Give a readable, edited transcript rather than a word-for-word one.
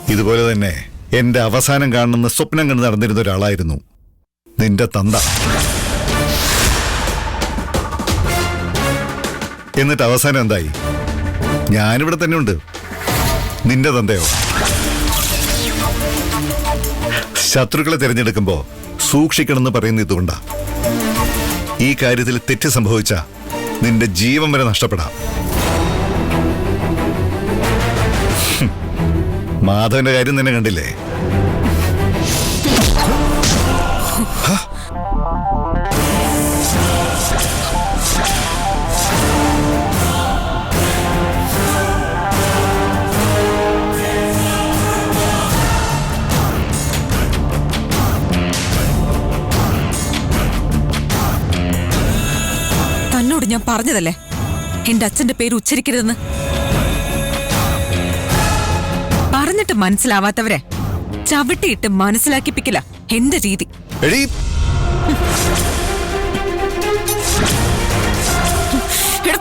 ഇതുപോലെ തന്നെ എന്റെ അവസാനം കാണുന്ന സ്വപ്നം കണ്ട് നടന്നിരുന്ന ഒരാളായിരുന്നു നിന്റെ തന്ത. എന്നിട്ട് അവസാനം എന്തായി? ഞാനിവിടെ തന്നെ ഉണ്ട്. നിന്റെ തന്തയോ? ശത്രുക്കളെ തിരഞ്ഞെടുക്കുമ്പോ സൂക്ഷിക്കണമെന്ന് പറയുന്ന ഇതുകൊണ്ടാ. ഈ കാര്യത്തിൽ തെറ്റ് സംഭവിച്ച നിന്റെ ജീവൻ വരെ നഷ്ടപ്പെടാം. മാധവന്റെ കാര്യം തന്നെ കണ്ടില്ലേ? തന്നോട് ഞാൻ പറഞ്ഞതല്ലേ എന്റെ അച്ഛന്റെ പേര് ഉച്ചരിക്കരുതെന്ന്. പറഞ്ഞിട്ട് മനസ്സിലാവാത്തവരെ ചവിട്ടിയിട്ട് മനസ്സിലാക്കിപ്പിക്കില്ല എന്റെ രീതി. എടീ, എടാ.